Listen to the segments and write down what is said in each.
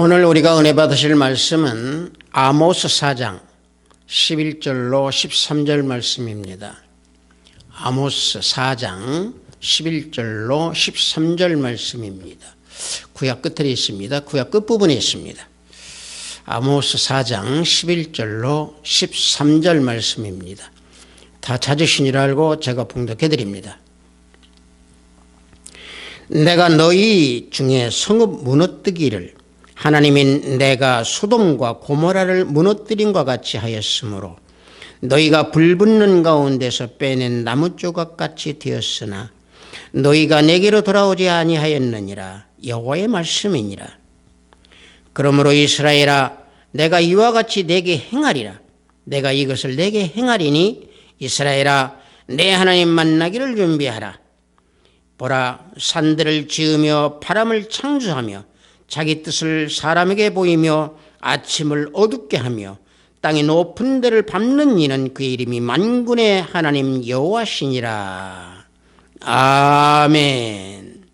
오늘 우리가 은혜 받으실 말씀은 아모스 4장 11절로 13절 말씀입니다. 아모스 4장 11절로 13절 말씀입니다. 구약 끝에 있습니다. 구약 끝부분에 있습니다. 아모스 4장 11절로 13절 말씀입니다. 다 찾으시니라 알고 제가 봉독해 드립니다. 내가 너희 중에 성읍 무너뜨기를 하나님인 내가 소돔과 고모라를 무너뜨린과 같이 하였으므로 너희가 불붙는 가운데서 빼낸 나무 조각같이 되었으나 너희가 내게로 돌아오지 아니하였느니라. 여호와의 말씀이니라. 그러므로 이스라엘아, 내가 이와 같이 내게 행하리라. 내가 이것을 내게 행하리니 이스라엘아, 내 하나님 만나기를 준비하라. 보라, 산들을 지으며 바람을 창조하며 자기 뜻을 사람에게 보이며 아침을 어둡게 하며 땅의 높은 데를 밟는 이는 그의 이름이 만군의 하나님 여호와시니라. 아멘.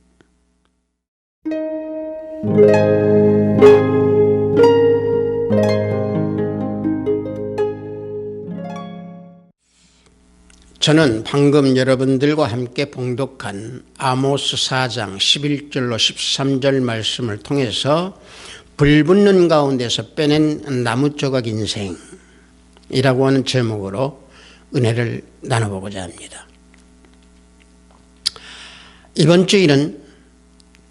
저는 방금 여러분들과 함께 봉독한 아모스 4장 11절로 13절 말씀을 통해서 불붙는 가운데서 빼낸 나무 조각 인생이라고 하는 제목으로 은혜를 나눠보고자 합니다. 이번 주일은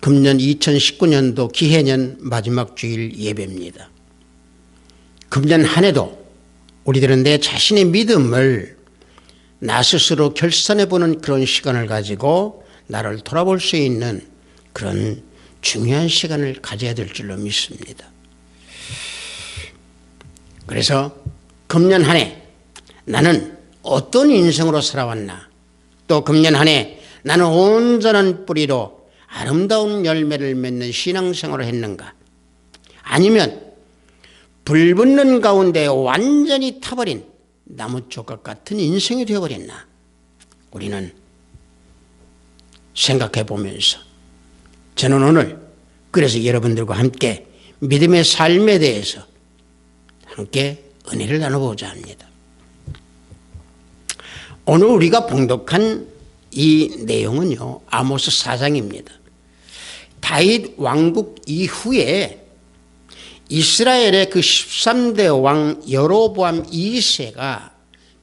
금년 2019년도 기해년 마지막 주일 예배입니다. 금년 한 해도 우리들은 내 자신의 믿음을 나 스스로 결산해보는 그런 시간을 가지고 나를 돌아볼 수 있는 그런 중요한 시간을 가져야 될 줄로 믿습니다. 그래서 금년 한 해 나는 어떤 인생으로 살아왔나, 또 금년 한 해 나는 온전한 뿌리로 아름다운 열매를 맺는 신앙생활을 했는가, 아니면 불붙는 가운데 완전히 타버린 나무 조각 같은 인생이 되어버렸나, 우리는 생각해 보면서 저는 오늘 그래서 여러분들과 함께 믿음의 삶에 대해서 함께 은혜를 나눠보자 합니다. 오늘 우리가 봉독한 이 내용은요, 아모스 4장입니다. 다윗 왕국 이후에 이스라엘의 그 13대 왕 여로보암 2세가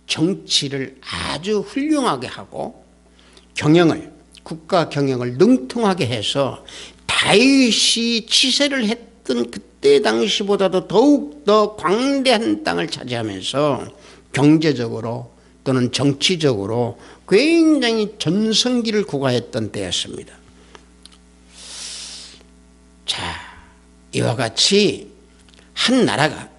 정치를 아주 훌륭하게 하고 국가 경영을 능통하게 해서 다윗이 치세를 했던 그때 당시보다도 더욱 더 광대한 땅을 차지하면서 경제적으로 또는 정치적으로 굉장히 전성기를 구가했던 때였습니다. 자, 이와 같이 한 나라가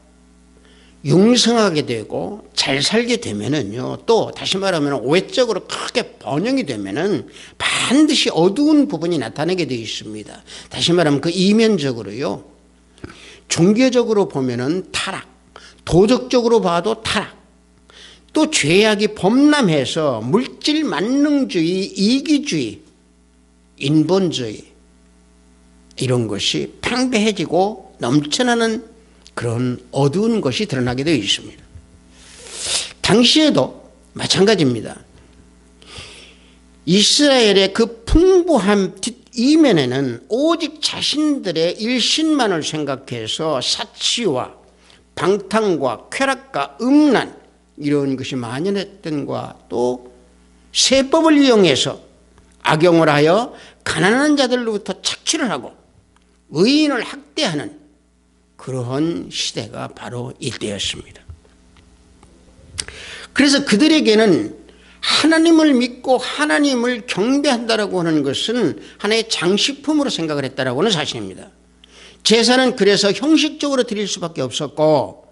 융성하게 되고 잘 살게 되면은요, 또 다시 말하면 외적으로 크게 번영이 되면은 반드시 어두운 부분이 나타나게 되어 있습니다. 다시 말하면 그 이면적으로요, 종교적으로 보면은 타락, 도덕적으로 봐도 타락, 또 죄악이 범람해서 물질 만능주의, 이기주의, 인본주의 이런 것이 팽배해지고 넘쳐나는 그런 어두운 것이 드러나게 되어 있습니다. 당시에도 마찬가지입니다. 이스라엘의 그 풍부한 뒷이면에는 오직 자신들의 일신만을 생각해서 사치와 방탕과 쾌락과 음란 이런 것이 만연했던 것과 또 세법을 이용해서 악용을 하여 가난한 자들로부터 착취를 하고 의인을 학대하는 그러한 시대가 바로 이때였습니다. 그래서 그들에게는 하나님을 믿고 하나님을 경배한다라고 하는 것은 하나의 장식품으로 생각을 했다라고 하는 사실입니다. 제사는 그래서 형식적으로 드릴 수밖에 없었고,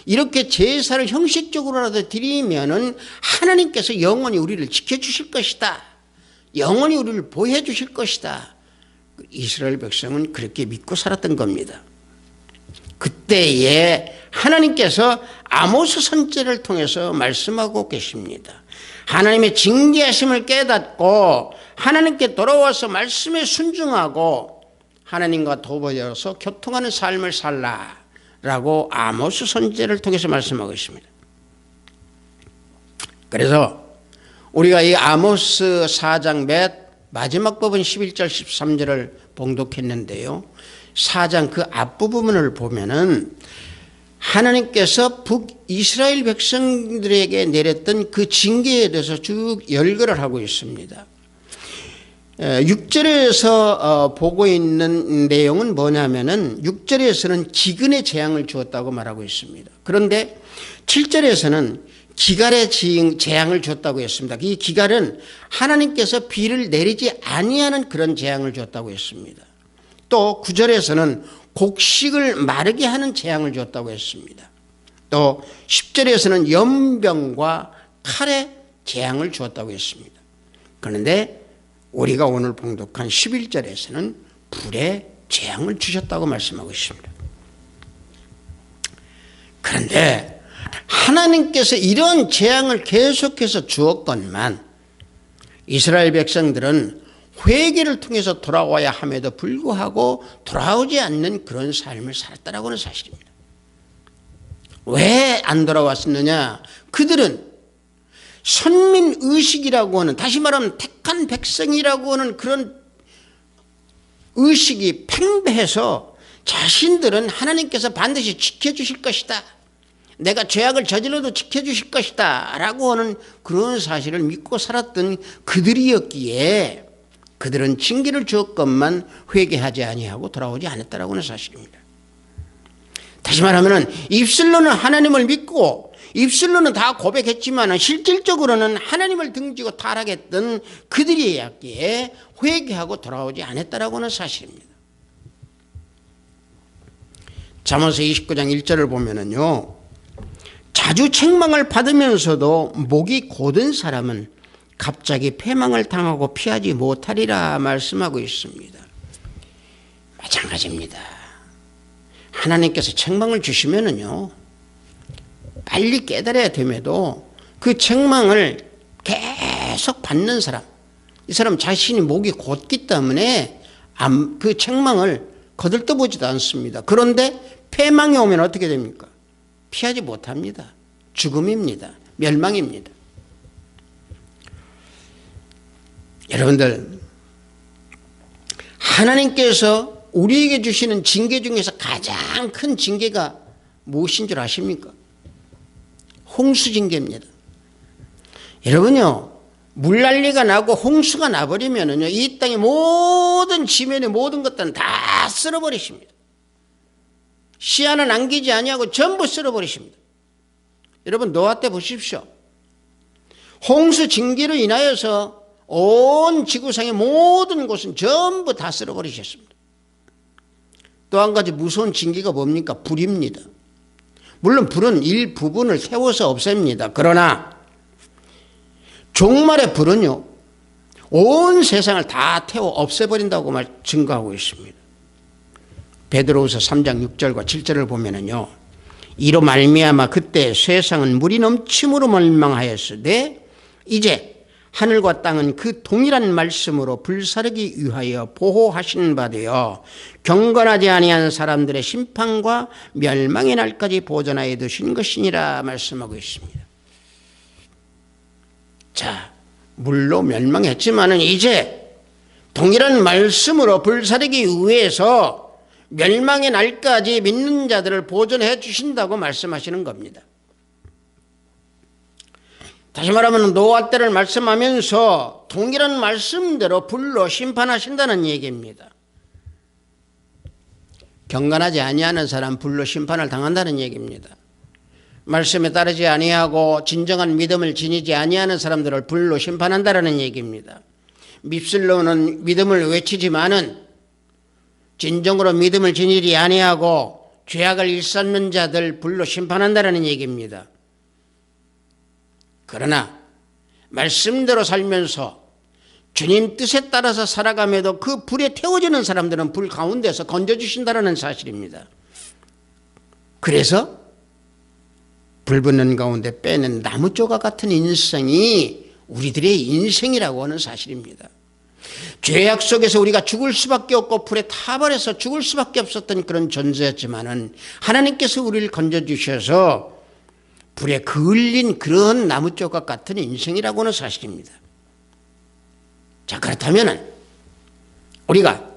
이렇게 제사를 형식적으로라도 드리면은 하나님께서 영원히 우리를 지켜주실 것이다, 영원히 우리를 보호해 주실 것이다, 이스라엘 백성은 그렇게 믿고 살았던 겁니다. 그때에 하나님께서 아모스 선지자를 통해서 말씀하고 계십니다. 하나님의 징계하심을 깨닫고 하나님께 돌아와서 말씀에 순종하고 하나님과 더불어서 교통하는 삶을 살라라고 아모스 선지자를 통해서 말씀하고 있습니다. 그래서 우리가 이 아모스 4장 몇 마지막 부분 11절 13절을 봉독했는데요. 4장 그 앞부분을 보면은 하나님께서 북이스라엘 백성들에게 내렸던 그 징계에 대해서 쭉 열거를 하고 있습니다. 6절에서 보고 있는 내용은 뭐냐면은 6절에서는 기근의 재앙을 주었다고 말하고 있습니다. 그런데 7절에서는 기갈의 재앙을 줬다고 했습니다. 이 기갈은 하나님께서 비를 내리지 아니하는 그런 재앙을 줬다고 했습니다. 또 9절에서는 곡식을 마르게 하는 재앙을 줬다고 했습니다. 또 10절에서는 연병과 칼의 재앙을 주었다고 했습니다. 그런데 우리가 오늘 봉독한 11절에서는 불의 재앙을 주셨다고 말씀하고 있습니다. 그런데 하나님께서 이런 재앙을 계속해서 주었건만 이스라엘 백성들은 회개를 통해서 돌아와야 함에도 불구하고 돌아오지 않는 그런 삶을 살았다라고 하는 사실입니다. 왜 안 돌아왔느냐? 그들은 선민의식이라고 하는, 다시 말하면 택한 백성이라고 하는 그런 의식이 팽배해서 자신들은 하나님께서 반드시 지켜주실 것이다, 내가 죄악을 저질러도 지켜주실 것이다 라고 하는 그런 사실을 믿고 살았던 그들이었기에 그들은 징계를 주었건만 회개하지 아니하고 돌아오지 않았다라고 하는 사실입니다. 다시 말하면 입술로는 하나님을 믿고 입술로는 다 고백했지만 실질적으로는 하나님을 등지고 타락했던 그들이었기에 회개하고 돌아오지 않았다라고 하는 사실입니다. 잠언서 29장 1절을 보면은요, 자주 책망을 받으면서도 목이 곧은 사람은 갑자기 패망을 당하고 피하지 못하리라 말씀하고 있습니다. 마찬가지입니다. 하나님께서 책망을 주시면은요, 빨리 깨달아야 됨에도 그 책망을 계속 받는 사람, 이 사람 자신이 목이 곧기 때문에 그 책망을 거들떠보지도 않습니다. 그런데 패망이 오면 어떻게 됩니까? 피하지 못합니다. 죽음입니다. 멸망입니다. 여러분들, 하나님께서 우리에게 주시는 징계 중에서 가장 큰 징계가 무엇인 줄 아십니까? 홍수 징계입니다. 여러분요, 물난리가 나고 홍수가 나버리면은요, 이 땅의 모든 지면의 모든 것들은 다 쓸어버리십니다. 씨 하나 남기지 아니하고 전부 쓸어버리십니다. 여러분, 노아 때 보십시오. 홍수 징계로 인하여서 온 지구상의 모든 곳은 전부 다 쓸어버리셨습니다. 또 한 가지 무서운 징계가 뭡니까? 불입니다. 물론 불은 일부분을 태워서 없앱니다. 그러나 종말의 불은요, 온 세상을 다 태워 없애버린다고 증거하고 있습니다. 베드로후서 3장 6절과 7절을 보면은요, 이로 말미암아 그때 세상은 물이 넘침으로 멸망하였으되 이제 하늘과 땅은 그 동일한 말씀으로 불사르기 위하여 보호하신 바 되어 경건하지 아니한 사람들의 심판과 멸망의 날까지 보존하여 두신 것이니라 말씀하고 있습니다. 자, 물로 멸망했지만은 이제 동일한 말씀으로 불사르기 위해서 멸망의 날까지 믿는 자들을 보존해 주신다고 말씀하시는 겁니다. 다시 말하면 노아 때를 말씀하면서 동일한 말씀대로 불로 심판하신다는 얘기입니다. 경건하지 아니하는 사람 불로 심판을 당한다는 얘기입니다. 말씀에 따르지 아니하고 진정한 믿음을 지니지 아니하는 사람들을 불로 심판한다는 얘기입니다. 입술로는 믿음을 외치지만은 진정으로 믿음을 지니지 아니하고 죄악을 일삼는 자들 불로 심판한다는 얘기입니다. 그러나 말씀대로 살면서 주님 뜻에 따라서 살아감에도 그 불에 태워지는 사람들은 불 가운데서 건져주신다는 사실입니다. 그래서 불 붙는 가운데 빼는 나무 조각 같은 인생이 우리들의 인생이라고 하는 사실입니다. 죄악 속에서 우리가 죽을 수밖에 없고 불에 타버려서 죽을 수밖에 없었던 그런 존재였지만은 하나님께서 우리를 건져주셔서 불에 그을린 그런 나무 조각 같은 인생이라고 하는 사실입니다. 자, 그렇다면 우리가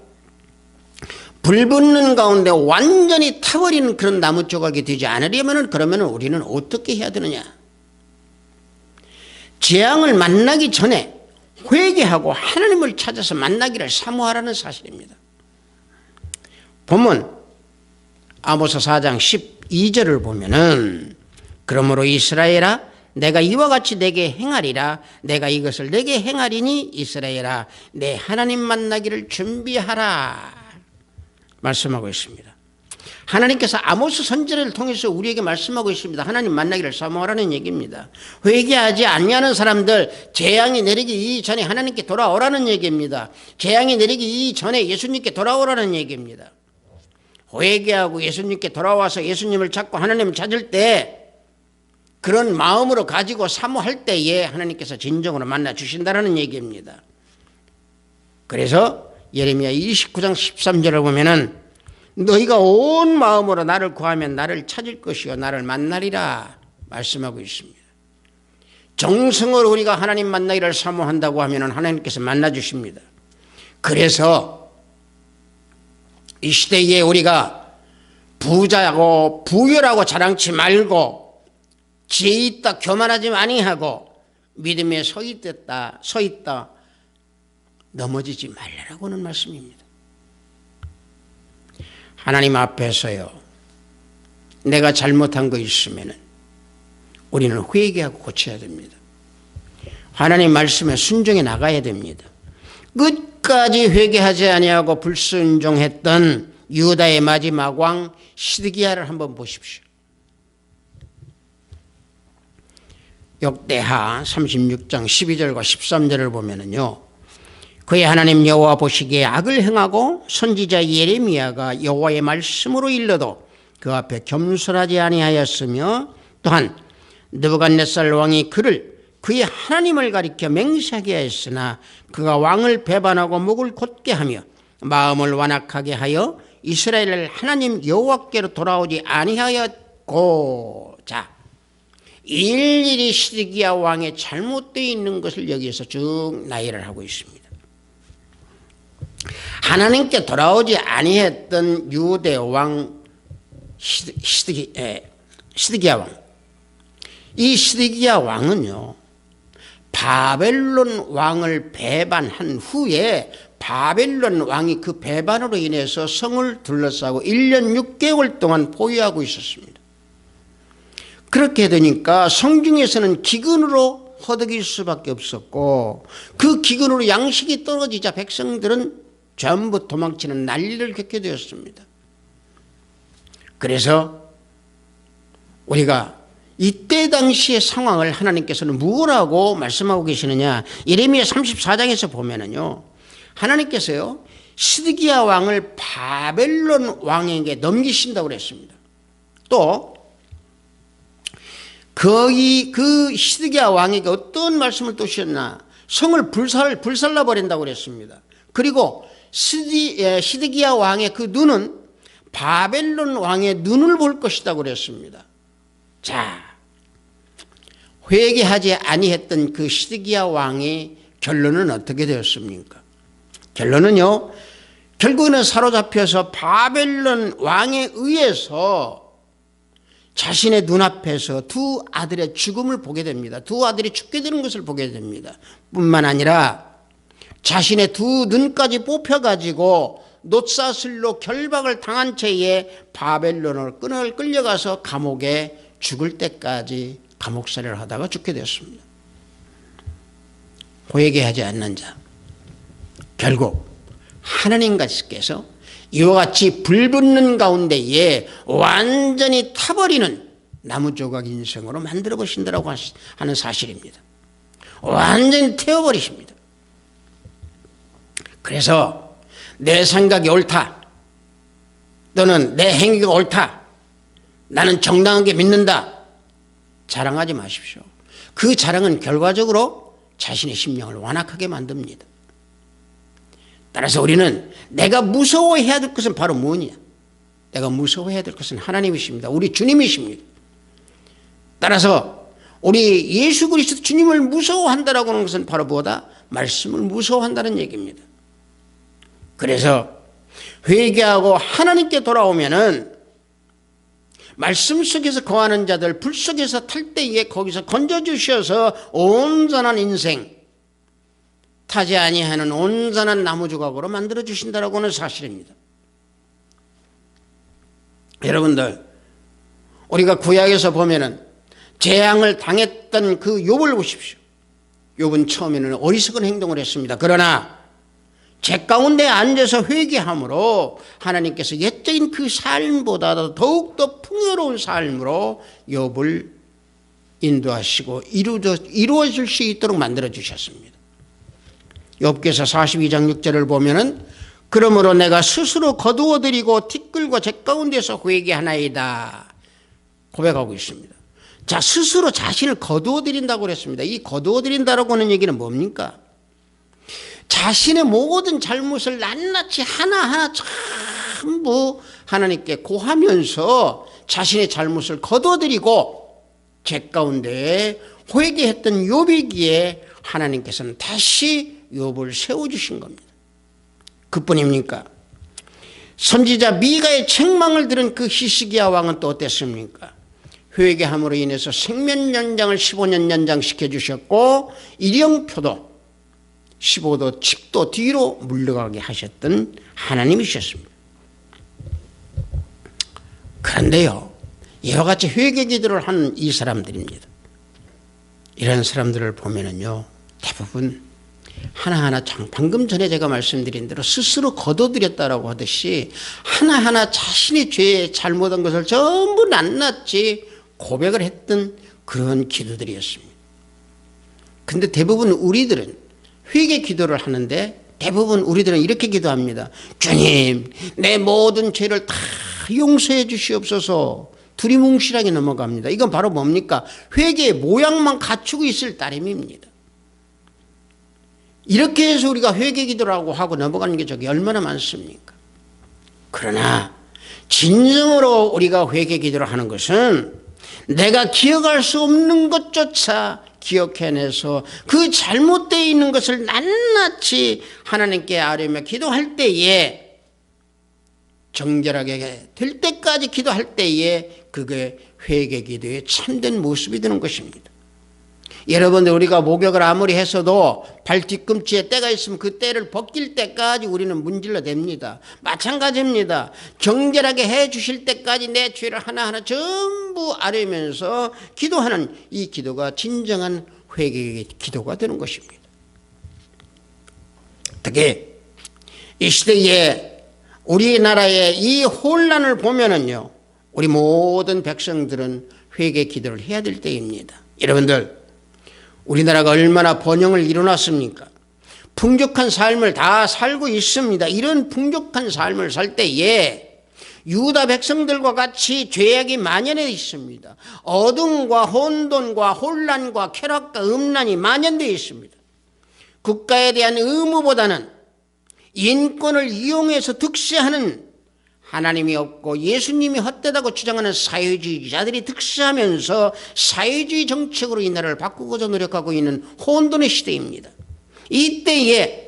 불 붙는 가운데 완전히 타버리는 그런 나무 조각이 되지 않으려면 그러면 우리는 어떻게 해야 되느냐? 재앙을 만나기 전에 회개하고 하나님을 찾아서 만나기를 사모하라는 사실입니다. 본문 아모스 4장 12절을 보면은 그러므로 이스라엘아 내가 이와 같이 내게 행하리라 내가 이것을 내게 행하리니 이스라엘아 내 하나님 만나기를 준비하라 말씀하고 있습니다. 하나님께서 아모스 선지자를 통해서 우리에게 말씀하고 있습니다. 하나님 만나기를 사모하라는 얘기입니다. 회개하지 아니하는 사람들 재앙이 내리기 이전에 하나님께 돌아오라는 얘기입니다. 재앙이 내리기 이전에 예수님께 돌아오라는 얘기입니다. 회개하고 예수님께 돌아와서 예수님을 찾고 하나님을 찾을 때 그런 마음으로 가지고 사모할 때에 하나님께서 진정으로 만나 주신다는 얘기입니다. 그래서 예레미야 29장 13절을 보면은 너희가 온 마음으로 나를 구하면 나를 찾을 것이요 나를 만나리라 말씀하고 있습니다. 정성으로 우리가 하나님 만나기를 사모한다고 하면 하나님께서 만나 주십니다. 그래서 이 시대에 우리가 부자고 부유라고 자랑치 말고 지혜 있다 교만하지 아니하고 믿음에 서 있다 넘어지지 말라라고 하는 말씀입니다. 하나님 앞에서요 내가 잘못한 거 있으면 우리는 회개하고 고쳐야 됩니다. 하나님 말씀에 순종해 나가야 됩니다. 끝까지 회개하지 아니하고 불순종했던 유다의 마지막 왕 시드기야를 한번 보십시오. 역대하 36장 12절과 13절을 보면은요 그의 하나님 여호와 보시기에 악을 행하고 선지자 예레미야가 여호와의 말씀으로 일러도 그 앞에 겸손하지 아니하였으며 또한 느부갓네살 왕이 그의 하나님을 가리켜 맹세하게 하였으나 그가 왕을 배반하고 목을 곧게 하며 마음을 완악하게 하여 이스라엘을 하나님 여호와께로 돌아오지 아니하였고 자 일일이 시드기야 왕의 잘못되어 있는 것을 여기에서 쭉 나열을 하고 있습니다. 하나님께 돌아오지 아니했던 유대 왕 시드기야 왕. 이 시드기야 왕은요 바벨론 왕을 배반한 후에 바벨론 왕이 그 배반으로 인해서 성을 둘러싸고 1년 6개월 동안 포위하고 있었습니다. 그렇게 되니까 성중에서는 기근으로 허덕일 수밖에 없었고 그 기근으로 양식이 떨어지자 백성들은 전부 도망치는 난리를 겪게 되었습니다. 그래서 우리가 이때 당시의 상황을 하나님께서는 무엇라고 말씀하고 계시느냐 예레미야 34장에서 보면은요 하나님께서요 시드기야 왕을 바벨론 왕에게 넘기신다고 그랬습니다. 또 거기 그 시드기야 왕에게 어떤 말씀을 또 주셨나 성을 불살라 버린다고 그랬습니다. 그리고 시드기야 왕의 그 눈은 바벨론 왕의 눈을 볼 것이라고 그랬습니다. 자, 회개하지 아니했던 그 시드기야 왕의 결론은 어떻게 되었습니까? 결론은요 결국에는 사로잡혀서 바벨론 왕에 의해서 자신의 눈앞에서 두 아들의 죽음을 보게 됩니다. 두 아들이 죽게 되는 것을 보게 됩니다. 뿐만 아니라 자신의 두 눈까지 뽑혀가지고 놋사슬로 결박을 당한 채에 바벨론으로 끌려가서 감옥에 죽을 때까지 감옥살이를 하다가 죽게 되었습니다. 회개하지 않는 자 결국 하나님께서 이와 같이 불붙는 가운데에 완전히 타버리는 나무조각 인생으로 만들어 보신다라고 하는 사실입니다. 완전히 태워버리십니다. 그래서 내 생각이 옳다 또는 내 행위가 옳다 나는 정당하게 믿는다 자랑하지 마십시오. 그 자랑은 결과적으로 자신의 심령을 완악하게 만듭니다. 따라서 우리는 내가 무서워해야 될 것은 바로 뭐냐? 내가 무서워해야 될 것은 하나님이십니다. 우리 주님이십니다. 따라서 우리 예수 그리스도 주님을 무서워한다라고 하는 것은 바로 뭐다? 말씀을 무서워한다는 얘기입니다. 그래서 회개하고 하나님께 돌아오면은 말씀 속에서 거하는 자들 불 속에서 탈 때에 거기서 건져주셔서 온전한 인생, 타지 아니하는 온전한 나무 조각으로 만들어 주신다라고 하는 사실입니다. 여러분들, 우리가 구약에서 보면은 재앙을 당했던 그 욥을 보십시오. 욥은 처음에는 어리석은 행동을 했습니다. 그러나 제 가운데 앉아서 회개함으로 하나님께서 옛적인 그 삶보다 더욱더 풍요로운 삶으로 욥을 인도하시고 이루어질 수 있도록 만들어 주셨습니다. 욥기서 42장 6절을 보면은 그러므로 내가 스스로 거두어드리고 티끌과 제 가운데서 회개하나이다 고백하고 있습니다. 자, 스스로 자신을 거두어드린다고 그랬습니다. 이 거두어드린다라고 하는 얘기는 뭡니까? 자신의 모든 잘못을 낱낱이 하나하나 전부 하나님께 고하면서 자신의 잘못을 거두어드리고 제 가운데 회개했던 욥이기에 하나님께서는 다시 욥을 세워주신 겁니다. 그뿐입니까? 선지자 미가의 책망을 들은 그 히스기야 왕은 또 어땠습니까? 회개함으로 인해서 생명 연장을 15년 연장시켜 주셨고 일영표도 15도 칩도 뒤로 물러가게 하셨던 하나님이셨습니다. 그런데요, 이와 같이 회개 기도를 하는 이 사람들입니다. 이런 사람들을 보면은요, 대부분 하나하나 방금 전에 제가 말씀드린 대로 스스로 거둬들였다라고 하듯이 하나하나 자신의 죄에 잘못한 것을 전부 낱낱이 고백을 했던 그런 기도들이었습니다. 근데 대부분 우리들은 회개 기도를 하는데 대부분 우리들은 이렇게 기도합니다. 주님, 내 모든 죄를 다 용서해 주시옵소서. 두리뭉실하게 넘어갑니다. 이건 바로 뭡니까? 회개의 모양만 갖추고 있을 따름입니다. 이렇게 해서 우리가 회개 기도라고 하고 넘어가는 게 저기 얼마나 많습니까? 그러나 진정으로 우리가 회개 기도를 하는 것은 내가 기억할 수 없는 것조차 기억해내서 그 잘못되어 있는 것을 낱낱이 하나님께 아뢰며 기도할 때에 정결하게 될 때까지 기도할 때에 그게 회개 기도의 참된 모습이 되는 것입니다. 여러분들, 우리가 목욕을 아무리 했어도 발 뒤꿈치에 때가 있으면 그 때를 벗길 때까지 우리는 문질러 댑니다. 마찬가지입니다. 정결하게 해 주실 때까지 내 죄를 하나하나 전부 아뢰면서 기도하는 이 기도가 진정한 회개의 기도가 되는 것입니다. 특히 이 시대에 우리나라의 이 혼란을 보면은요, 우리 모든 백성들은 회개 기도를 해야 될 때입니다. 여러분들, 우리나라가 얼마나 번영을 이뤄놨습니까? 풍족한 삶을 다 살고 있습니다. 이런 풍족한 삶을 살 때에 유다 백성들과 같이 죄악이 만연해 있습니다. 어둠과 혼돈과 혼란과 쾌락과 음란이 만연되어 있습니다. 국가에 대한 의무보다는 인권을 이용해서 득세하는 하나님이 없고 예수님이 헛되다고 주장하는 사회주의자들이 득세하면서 사회주의 정책으로 이 나라를 바꾸고자 노력하고 있는 혼돈의 시대입니다. 이때에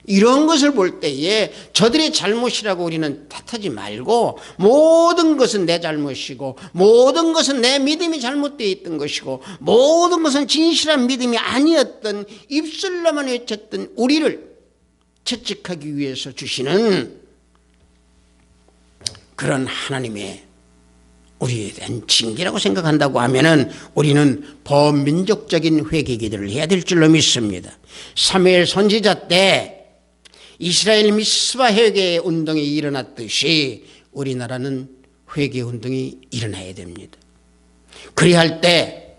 이런 것을 볼 때에 저들의 잘못이라고 우리는 탓하지 말고 모든 것은 내 잘못이고 모든 것은 내 믿음이 잘못되어 있던 것이고 모든 것은 진실한 믿음이 아니었던 입술로만 외쳤던 우리를 채찍하기 위해서 주시는 그런 하나님의 우리에 대한 징계라고 생각한다고 하면은 우리는 범민족적인 회개 기도를 해야 될 줄로 믿습니다. 사무엘 선지자 때 이스라엘 미스바 회개 운동이 일어났듯이 우리나라는 회개 운동이 일어나야 됩니다. 그리할 때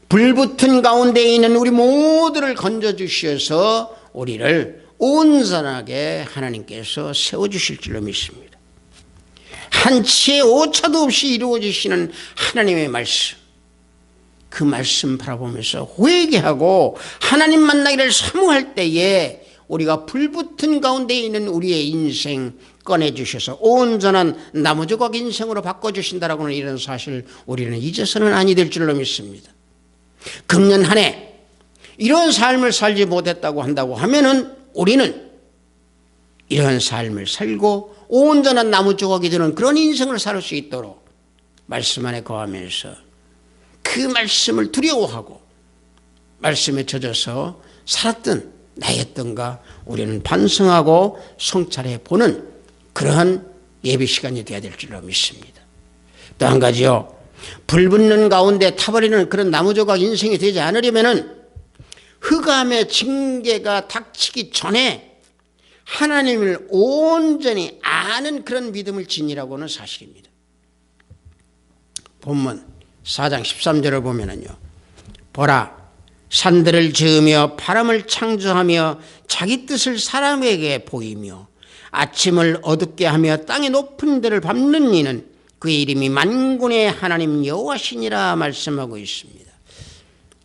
불붙은 가운데 있는 우리 모두를 건져주셔서 우리를 온전하게 하나님께서 세워주실 줄로 믿습니다. 한치의 오차도 없이 이루어지시는 하나님의 말씀, 그 말씀 바라보면서 회개하고 하나님 만나기를 사모할 때에 우리가 불붙은 가운데 있는 우리의 인생 꺼내주셔서 온전한 나무조각 인생으로 바꿔주신다라고는 이런 사실 우리는 잊어서는 아니 될 줄로 믿습니다. 금년 한 해 이런 삶을 살지 못했다고 한다고 하면은 우리는 이런 삶을 살고 온전한 나무조각이 되는 그런 인생을 살 수 있도록 말씀 안에 거하면서 그 말씀을 두려워하고 말씀에 젖어서 살았던 나였던가 우리는 반성하고 성찰해 보는 그러한 예배 시간이 되어야 될 줄로 믿습니다. 또 한 가지요. 불붙는 가운데 타버리는 그런 나무조각 인생이 되지 않으려면은 흑암의 징계가 닥치기 전에 하나님을 온전히 아는 그런 믿음을 지니라고는 사실입니다. 본문 4장 13절을 보면은요. 보라, 산들을 지으며 바람을 창조하며 자기 뜻을 사람에게 보이며 아침을 어둡게 하며 땅의 높은 데를 밟는 이는 그의 이름이 만군의 하나님 여호와시니라 말씀하고 있습니다.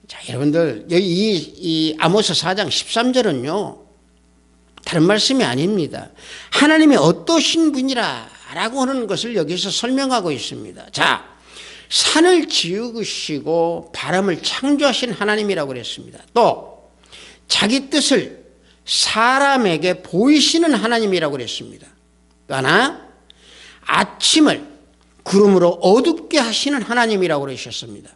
자, 여러분들 이 아모스 4장 13절은요. 다른 말씀이 아닙니다. 하나님이 어떠신 분이라고 하는 것을 여기서 설명하고 있습니다. 자, 산을 지으시고 바람을 창조하신 하나님이라고 그랬습니다. 또 자기 뜻을 사람에게 보이시는 하나님이라고 그랬습니다. 또 하나, 아침을 구름으로 어둡게 하시는 하나님이라고 그러셨습니다.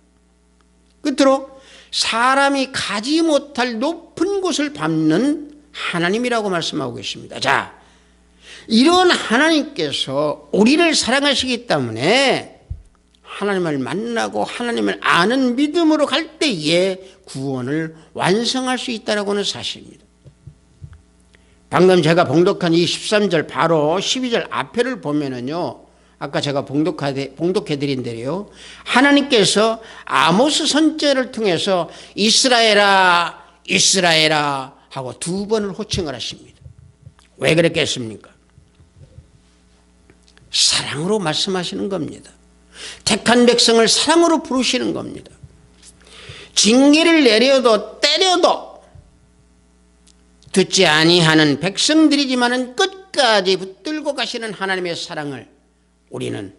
끝으로 사람이 가지 못할 높은 곳을 밟는 하나님이라고 말씀하고 계십니다. 자, 이런 하나님께서 우리를 사랑하시기 때문에 하나님을 만나고 하나님을 아는 믿음으로 갈 때에 구원을 완성할 수 있다는 사실입니다. 방금 제가 봉독한 이 13절 바로 12절 앞에를 보면은요. 아까 제가 봉독해드린 대로요. 하나님께서 아모스 선지자를 통해서 이스라엘아 이스라엘아 하고 두 번을 호칭을 하십니다. 왜 그랬겠습니까? 사랑으로 말씀하시는 겁니다. 택한 백성을 사랑으로 부르시는 겁니다. 징계를 내려도 때려도 듣지 아니하는 백성들이지만은 끝까지 붙들고 가시는 하나님의 사랑을 우리는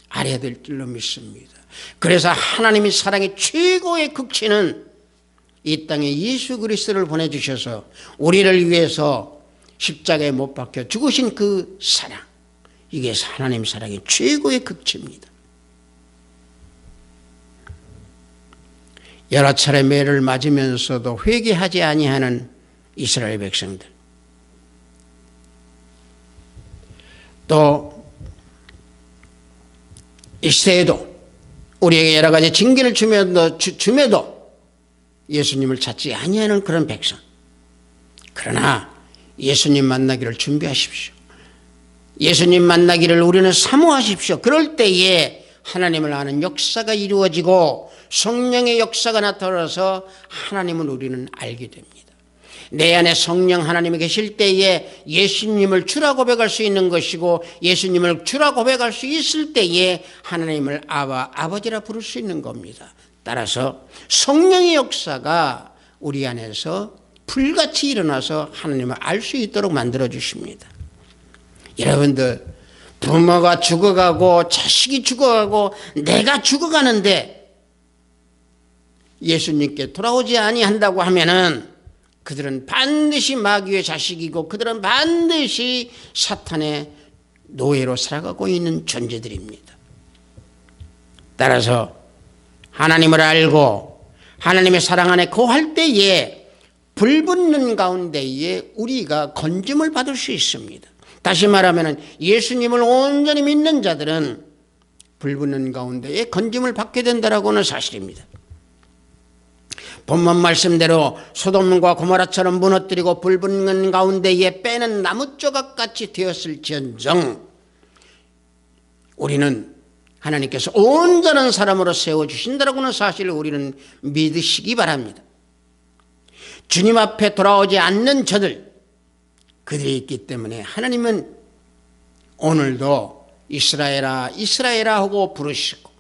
알아야 될 줄로 믿습니다. 그래서 하나님의 사랑의 최고의 극치는 이 땅에 예수 그리스도를 보내주셔서 우리를 위해서 십자가에 못 박혀 죽으신 그 사랑, 이게 하나님 사랑의 최고의 극치입니다. 여러 차례 매를 맞으면서도 회개하지 아니하는 이스라엘 백성들, 또 이 시대에도 우리에게 여러 가지 징계를 줌에도 예수님을 찾지 아니하는 그런 백성. 그러나 예수님 만나기를 준비하십시오. 예수님 만나기를 우리는 사모하십시오. 그럴 때에 하나님을 아는 역사가 이루어지고 성령의 역사가 나타나서 하나님을 우리는 알게 됩니다. 내 안에 성령 하나님이 계실 때에 예수님을 주라 고백할 수 있는 것이고 예수님을 주라 고백할 수 있을 때에 하나님을 아버지라 부를 수 있는 겁니다. 따라서 성령의 역사가 우리 안에서 불같이 일어나서 하나님을 알 수 있도록 만들어 주십니다. 여러분들, 부모가 죽어가고 자식이 죽어가고 내가 죽어가는데 예수님께 돌아오지 아니한다고 하면은 그들은 반드시 마귀의 자식이고 그들은 반드시 사탄의 노예로 살아가고 있는 존재들입니다. 따라서 하나님을 알고 하나님의 사랑 안에 거할 때에 불붙는 가운데에 우리가 건짐을 받을 수 있습니다. 다시 말하면 예수님을 온전히 믿는 자들은 불붙는 가운데에 건짐을 받게 된다라고는 사실입니다. 본문 말씀대로 소돔과 고모라처럼 무너뜨리고 불붙는 가운데에 빼는 나무조각같이 되었을지언정 우리는 하나님께서 온전한 사람으로 세워주신다라고는 사실을 우리는 믿으시기 바랍니다. 주님 앞에 돌아오지 않는 저들, 그들이 있기 때문에 하나님은 오늘도 이스라엘아 이스라엘아 하고 부르시고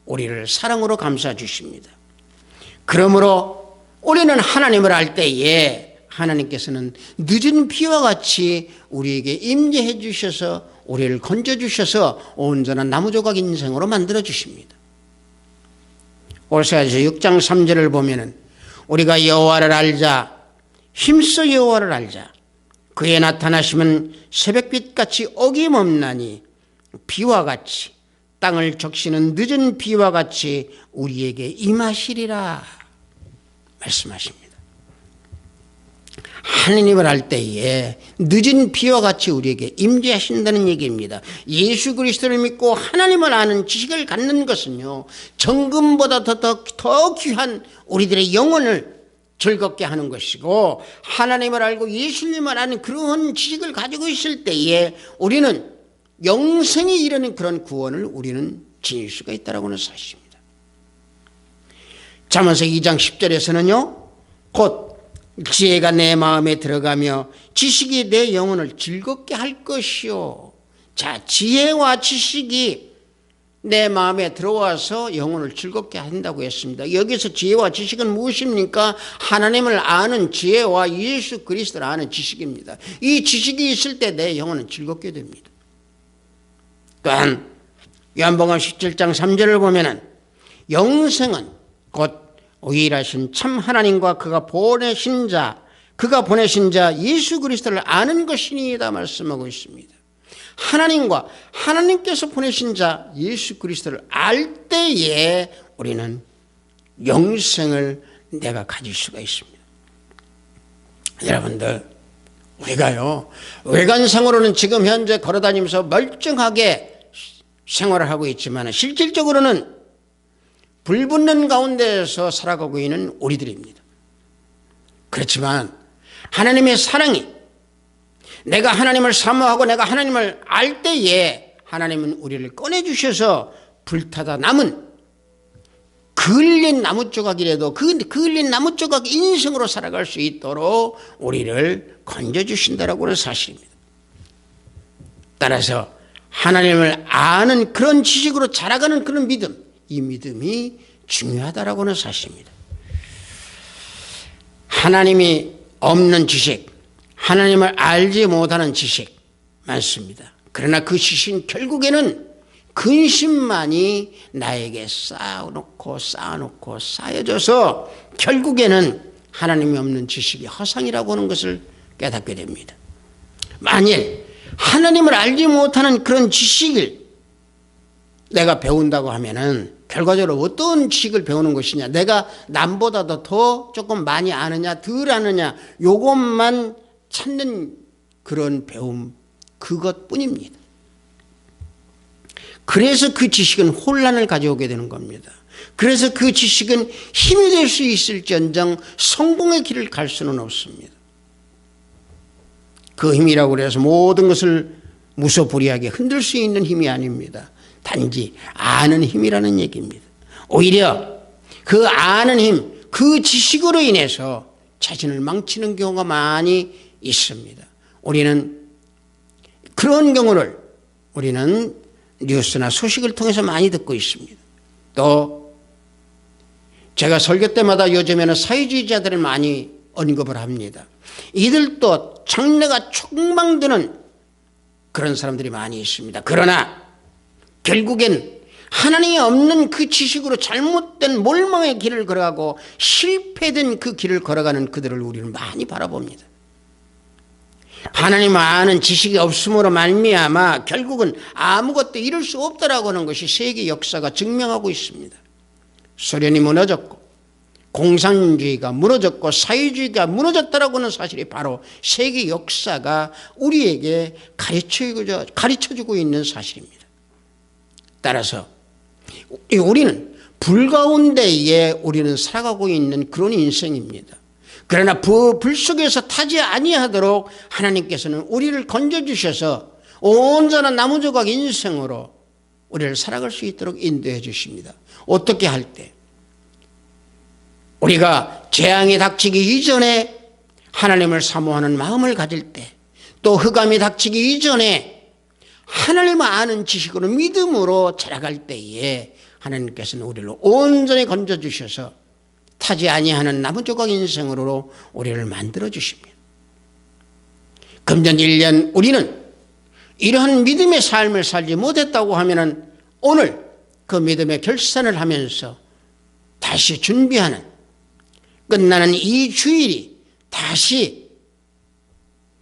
우리를 사랑으로 감싸 주십니다. 그러므로 우리는 하나님을 알 때에 하나님께서는 늦은 비와 같이 우리에게 임재해 주셔서 우리를 건져주셔서 온전한 나무조각 인생으로 만들어 주십니다. 호세아서 6장 3절을 보면은 우리가 여호와를 알자, 힘써 여호와를 알자. 그의 나타나심은 새벽빛같이 어김없나니 비와 같이 땅을 적시는 늦은 비와 같이 우리에게 임하시리라 말씀하십니다. 하느님을 알 때에 늦은 비와 같이 우리에게 임재하신다는 얘기입니다. 예수 그리스도를 믿고 하나님을 아는 지식을 갖는 것은요, 정금보다 더 귀한 우리들의 영혼을 즐겁게 하는 것이고, 하나님을 알고 예수님을 아는 그런 지식을 가지고 있을 때에 우리는 영생에 이르는 그런 구원을 우리는 지닐 수가 있다라고 하는 사실입니다. 잠언서 2장 10절에서는요, 곧 지혜가 내 마음에 들어가며 지식이 내 영혼을 즐겁게 할 것이요. 자, 지혜와 지식이 내 마음에 들어와서 영혼을 즐겁게 한다고 했습니다. 여기서 지혜와 지식은 무엇입니까? 하나님을 아는 지혜와 예수 그리스도를 아는 지식입니다. 이 지식이 있을 때 내 영혼은 즐겁게 됩니다. 또한 요한복음 17장 3절을 보면은 영생은 곧 유일하신 참 하나님과 그가 보내신 자 예수 그리스도를 아는 것이니이다 말씀하고 있습니다. 하나님과 하나님께서 보내신 자 예수 그리스도를 알 때에 우리는 영생을 내가 가질 수가 있습니다. 여러분들, 우리가요, 외관상으로는 지금 현재 걸어다니면서 멀쩡하게 생활을 하고 있지만 실질적으로는 불붙는 가운데에서 살아가고 있는 우리들입니다. 그렇지만 하나님의 사랑이, 내가 하나님을 사모하고 내가 하나님을 알 때에 하나님은 우리를 꺼내주셔서 불타다 남은 그을린 나무 조각이라도 그 그을린 나무 조각 인생으로 살아갈 수 있도록 우리를 건져주신다라고 하는 사실입니다. 따라서 하나님을 아는 그런 지식으로 자라가는 그런 믿음, 이 믿음이 중요하다라고 하는 사실입니다. 하나님이 없는 지식, 하나님을 알지 못하는 지식 많습니다. 그러나 그 지식은 결국에는 근심만이 나에게 쌓아놓고 쌓여져서 결국에는 하나님이 없는 지식이 허상이라고 하는 것을 깨닫게 됩니다. 만일 하나님을 알지 못하는 그런 지식을 내가 배운다고 하면은 결과적으로 어떤 지식을 배우는 것이냐, 내가 남보다도 더 조금 많이 아느냐 덜 아느냐 요것만 찾는 그런 배움, 그것뿐입니다. 그래서 그 지식은 혼란을 가져오게 되는 겁니다. 그래서 그 지식은 힘이 될 수 있을지언정 성공의 길을 갈 수는 없습니다. 그 힘이라고 해서 모든 것을 무소불위하게 흔들 수 있는 힘이 아닙니다. 단지 아는 힘이라는 얘기입니다. 오히려 그 아는 힘, 그 지식으로 인해서 자신을 망치는 경우가 많이 있습니다. 우리는 그런 경우를 우리는 뉴스나 소식을 통해서 많이 듣고 있습니다. 또 제가 설교 때마다 요즘에는 사회주의자들을 많이 언급을 합니다. 이들도 장래가 촉망드는 그런 사람들이 많이 있습니다. 그러나 결국엔 하나님이 없는 그 지식으로 잘못된 몰망의 길을 걸어가고 실패된 그 길을 걸어가는 그들을 우리는 많이 바라봅니다. 하나님 아는 지식이 없음으로 말미암아 결국은 아무것도 이룰 수 없다라고 하는 것이 세계 역사가 증명하고 있습니다. 소련이 무너졌고 공산주의가 무너졌고 사회주의가 무너졌다라고 하는 사실이 바로 세계 역사가 우리에게 가르쳐주고 있는 사실입니다. 따라서 우리는 불 가운데에 우리는 살아가고 있는 그런 인생입니다. 그러나 불 속에서 타지 아니하도록 하나님께서는 우리를 건져주셔서 온전한 나무조각 인생으로 우리를 살아갈 수 있도록 인도해 주십니다. 어떻게 할 때? 우리가 재앙이 닥치기 이전에 하나님을 사모하는 마음을 가질 때, 또 흑암이 닥치기 이전에 하나님을 아는 지식으로 믿음으로 자라갈 때에 하나님께서는 우리를 온전히 건져주셔서 타지 아니하는 나무조각 인생으로 우리를 만들어 주십니다. 금년 1년 우리는 이러한 믿음의 삶을 살지 못했다고 하면은 오늘 그 믿음의 결산을 하면서 다시 준비하는, 끝나는 이 주일이 다시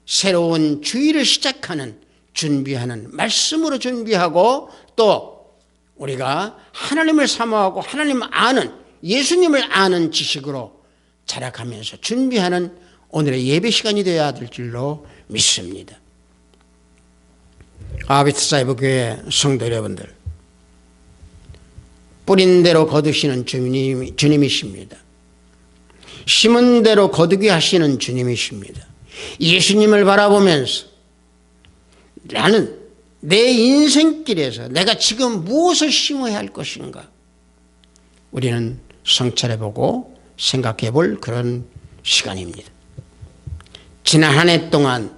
새로운 주일을 시작하는, 준비하는 말씀으로 준비하고, 또 우리가 하나님을 사모하고 하나님 아는, 예수님을 아는 지식으로 자라가면서 준비하는 오늘의 예배 시간이 되어야 될 줄로 믿습니다. 아비트사이브 교회 성도 여러분들, 뿌린 대로 거두시는 주님이십니다. 심은 대로 거두게 하시는 주님이십니다. 예수님을 바라보면서 나는 내 인생길에서 내가 지금 무엇을 심어야 할 것인가, 우리는 성찰해보고 생각해볼 그런 시간입니다. 지난 한 해 동안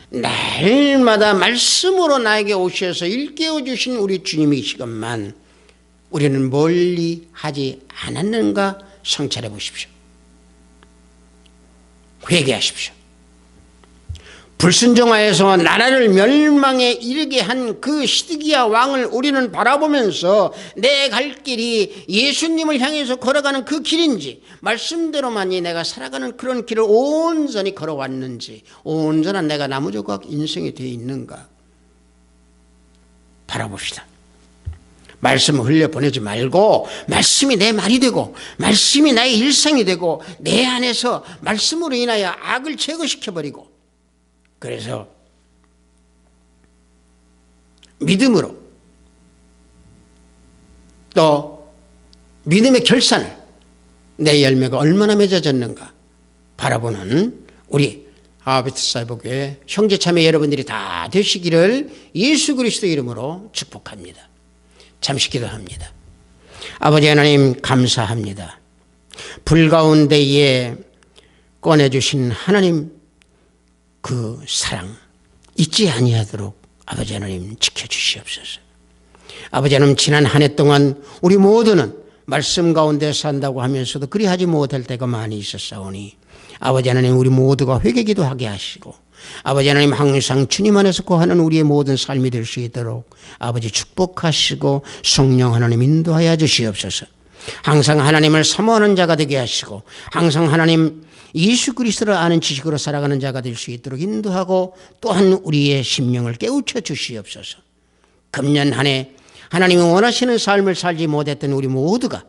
날마다 말씀으로 나에게 오셔서 일깨워 주신 우리 주님이시건만 우리는 멀리 하지 않았는가 성찰해 보십시오. 회개하십시오. 불순종하여서 나라를 멸망에 이르게 한 그 시드기야 왕을 우리는 바라보면서 내 갈 길이 예수님을 향해서 걸어가는 그 길인지, 말씀대로만이 내가 살아가는 그런 길을 온전히 걸어왔는지, 온전한 내가 나무조각 인생이 되어 있는가 바라봅시다. 말씀을 흘려보내지 말고 말씀이 내 말이 되고 말씀이 나의 일상이 되고 내 안에서 말씀으로 인하여 악을 제거시켜버리고, 그래서 믿음으로 또 믿음의 결산을, 내 열매가 얼마나 맺어졌는가 바라보는 우리 아비트사이브 교회 형제자매 여러분들이 다 되시기를 예수 그리스도 이름으로 축복합니다. 잠시 기도합니다. 아버지 하나님 감사합니다. 불 가운데에 꺼내주신 하나님 그 사랑 잊지 아니하도록 아버지 하나님 지켜주시옵소서. 아버지 하나님 지난 한 해 동안 우리 모두는 말씀 가운데 산다고 하면서도 그리하지 못할 때가 많이 있었사오니 아버지 하나님 우리 모두가 회개기도 하게 하시고, 아버지 하나님 항상 주님 안에서 거하는 우리의 모든 삶이 될 수 있도록 아버지 축복하시고 성령 하나님 인도하여 주시옵소서. 항상 하나님을 사모하는 자가 되게 하시고 항상 하나님 예수 그리스도를 아는 지식으로 살아가는 자가 될 수 있도록 인도하고 또한 우리의 심령을 깨우쳐 주시옵소서. 금년 한 해 하나님이 원하시는 삶을 살지 못했던 우리 모두가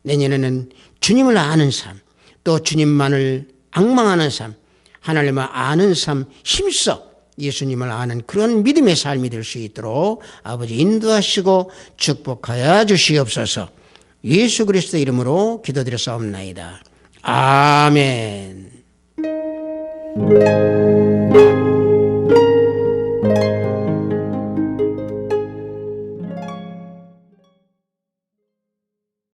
내년에는 주님을 아는 삶, 또 주님만을 앙망하는 삶, 하나님을 아는 삶, 힘써 예수님을 아는 그런 믿음의 삶이 될 수 있도록 아버지 인도하시고 축복하여 주시옵소서. 예수 그리스도 이름으로 기도드렸사옵나이다. 아멘.